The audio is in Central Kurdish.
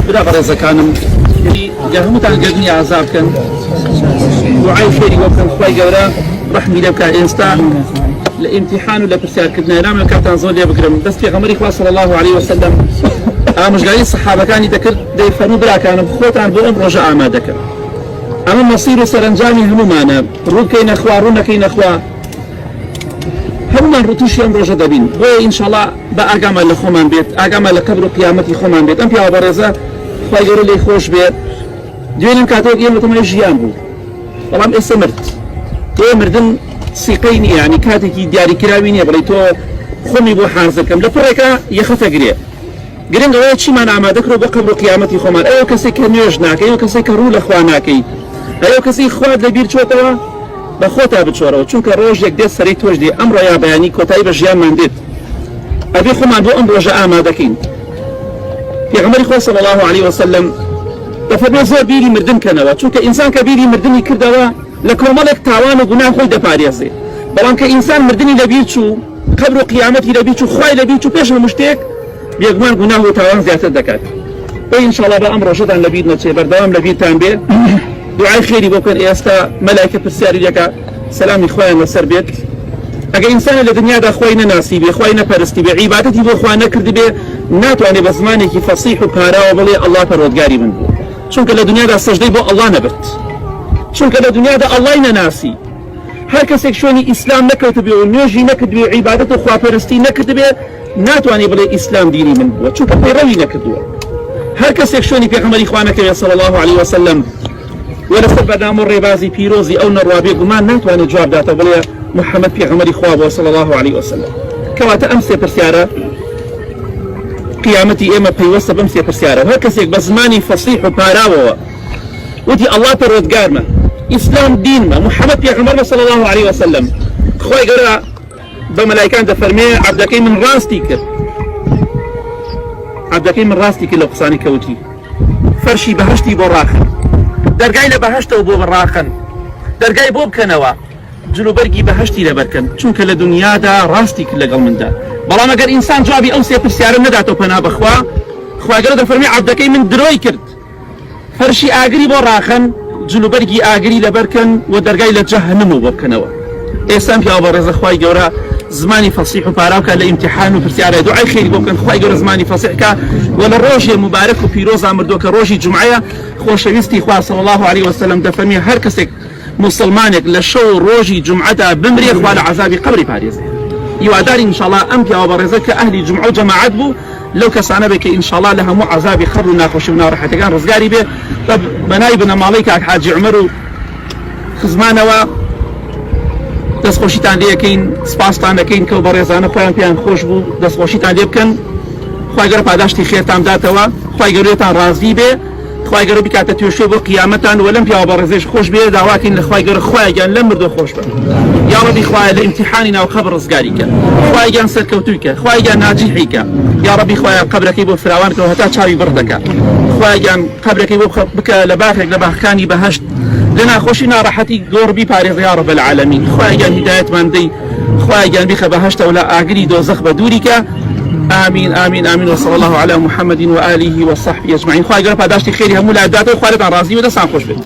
برا بەڕێزەکانم هەمووتان گەردنی ئازا بکەن دوعای خێری بۆ بکەن خوای گەورە ڕەحمی لێ بکات ئێستا لە ئیمتیحان و لە پرسیارکردنەوە نامێ کاتان زۆر لێ بگرم دەست پێغەمبەری خوا صلی الله علیه وسلم ئامۆژگاری سەحابەکانی دەکرد دەیفەرموو براکانم خۆتان بۆ ئەم ڕۆژە ئامادەکەن ئەمە مەسیر و سەرنجامی هەمومانە ڕوو بکەینە خوا ڕوو نەکەینە خوا هەمومان ڕوتوشی ئەم ڕۆژە دەبین بۆیە ئینشاڵڵا بە ئاگامان لە خۆمان بێت ئاگامان لە قەبر و قیامەتی خۆمان بێت ئەم پیاوە بەڕێزە خوای گەورە لێی خۆش بێت دوێنێم کاتێک ئێمە تەمای ژیان بوو بەڵام ئێستا مرد تۆ مردن سیقەی نییە یعنی کاتێکی دیاریکراوی نییە بڵێ تۆ خۆمی بۆ حارزەکەم لە پڕێکە یەخەتەگرێ گرنگەوەی چیمان ئامادەکرۆ بۆ قەبر و قیامەتی خۆمان ئەوە کەسێک کە نوێژ ناکەی ئەو کەسێک کە ڕوو لە خوا ناکەی ئەو کەسی خوارد لەبیر چۆتەوە بە خۆتا بچۆرەوە چونکە ڕۆژێک دێت سەری تۆش دێ ئەمڕۆ یا بەیانی کۆتایی بە ژیانمان دێت ئەبێ خۆمان بۆ ئەم ڕۆژە ئامادەکەین پێغەمبەری خوا صلی الله علیه وسلم دەفەرمێ زۆر بیری مردن کەنەوە چونکە ئینسان کە بیری مردنی کردەوە لە کۆمەڵێک تاوان و گوناه خۆی دەپارێزێ بەڵام کە ئینسان مردنی لەبیر چوو قەبر و قیامەتی لەبیر چوو خوای لەبیر چوو پێش هەموو شتێک بێگومان گوناه و تاوان زیاتر دەکات بۆ ئینشاڵڵا بە ئەم ڕۆژەتان لەبیر نەچێ بەردەوام لەبیرتان بێ دوعای خێری بۆ بکەن ئێستا مەلایکە پرسیاری دەکا سەلامی خوایان لەسەر بێت ئەگەر ئینسانە لە دنیادا خوای نەناسی بێ خوای نەپەرستی بێ عیبادەتی بۆ خوا نەکردی بێ ناتوانێت بە زمانێکی فەسیح و پاراوە بڵێ ئەڵڵا پەروەردگاری من بوو چونکە لە دنیادا سەجدەی بۆ ئەڵڵا نەبرد چونکە لە دنیادا ئەڵڵای نەناسی هەر کەسێک شوێنی ئیسلام نەکەوت بێ و نوێژی نەکرد بێ و عیبادەت و خواپەرستی نەکرد بێ ناتوانێت بڵێ ئیسلام دینی من بووە چونکە پەیڕەوی نەکردووە هەر کەسێک شوێنی پێغەمبەری خوا نەکەوێت صلی الله علیه وسلم ولەسەر بەدام و ڕێبازی پیرۆزی ئەو نەڕوابێ گومان ناتوانێت جواب داتە بڵێ محەممەد پێغەمبەری خوا بووە صلی الله علیه وسلم کەواتە ئەم سێ پرسیارە قیامەتی ئێمە پەیوەستە بەم سێ پرسیارە هەر کەسێک بە زمانی فەسیح و پاراوەوە وتی ئەڵڵا پەروەردگارمە ئیسلام دینمە محەممەد پێغەمبەرمە صلی الله علیه وسلم خوای گەورە بە مەلایکان دەفەرمێ عەبدەکەی من ڕاستی کرد عەبدەکەی من ڕاستی کرد لە قسانی کەوتی فەرشی بەهەشتی بۆ ڕاخن دەرگای لە بەهەشتەوە بۆ بڕاخن دەرگای بۆ بکەنەوە جلوبەرگی بەهەشتی لەبەرکەن چونکە لە دنیادا ڕاستی کرد لەگەڵ مندا بەڵام ئەگەر ئینسان جوابی ئەو سێ پرسیارە نەداتەوە پەنا بەخوا خوای گەورە دەفەرمێ عەبدەکەی من درۆی کرد فەرشی ئاگری بۆ ڕاخن جلوبەرگی ئاگری لەبەرکەن و دەرگای لە جەهەنەم بۆ بکەنەوە ئێستا پیاوە بەڕێزە خوای گەورە زمانی فەسیح و پاراوکە لە ئیمتیحان و پرسیارە دوعای خێری بۆ بکەن خوای گەورە زمانی فەسیحکە و لە ڕۆژێ مبارەک و پیرۆزا مردووە کە ڕۆژی جومعەیە خۆشەویستی خوا صلی الله علیه وسلم دەفەرمێ هەر کەسێک مسلمانێک لە شەو ڕۆژی جومعەدا بمرێ خوا لە عەزابی قەبری پارێزێ هیواداری ئینشاءڵڵا ئەم پیاوە بەڕێزە کە ئەهلی جومعە و جەماعەت بوو لەو کەسانە بێ کە ئینشاءڵڵا لە هەموو عەزابی قەبر و ناخۆشی و ناڕەحەتیەکان ڕزگاری بێ بەناوی بنەماڵەی کاک حاجی عومەر و خزمانەوە دەستخۆشیتان لێ یەکەین سپاستان دەکەین کە بەڕێزانە خۆیان پێیان خۆش بوو دەستخۆشیتان لێ بکەن خوای گەورە پاداشتی خێرتان بداتەوە خوای گەورەتان ڕازی بێ خوای گەورە بکاتە توێشێ بۆ قیامەتان و لەم پیاوە بەڕێزەش خۆش بێ داواکەین لە خوای گەورە خوایگیان لەم مردووە خۆش بن یا ڕەبی خوایە لە ئیمتیحانی ناو قەبر ڕزگاری کە خوایگیان سەرکەوتووی کە خوایگیان ناجیحی کە یا ڕەبی خوایە قەبرەکەی بۆ فراوان کە هەتا چاوی بڕ دەکات خوایگیان قەبرەکەی بۆ بکە لە باخێک لە باخەکانی بەهەشت لە ناخۆشی ناڕەحەتی گۆڕ بیپارێزە یا ڕەب العالەمین خوایگیان هیدایەتمان دەی خوایگیان بیخە بەهەشتە و لە ئاگری دۆزەخ بە دووری کە آمين آمين آمين وصلى الله على محمد وآله وصحبه أجمعين. خواهي قرب هداشتي خيري همو لعداته وخوالتان رازي ودستان خوش بید.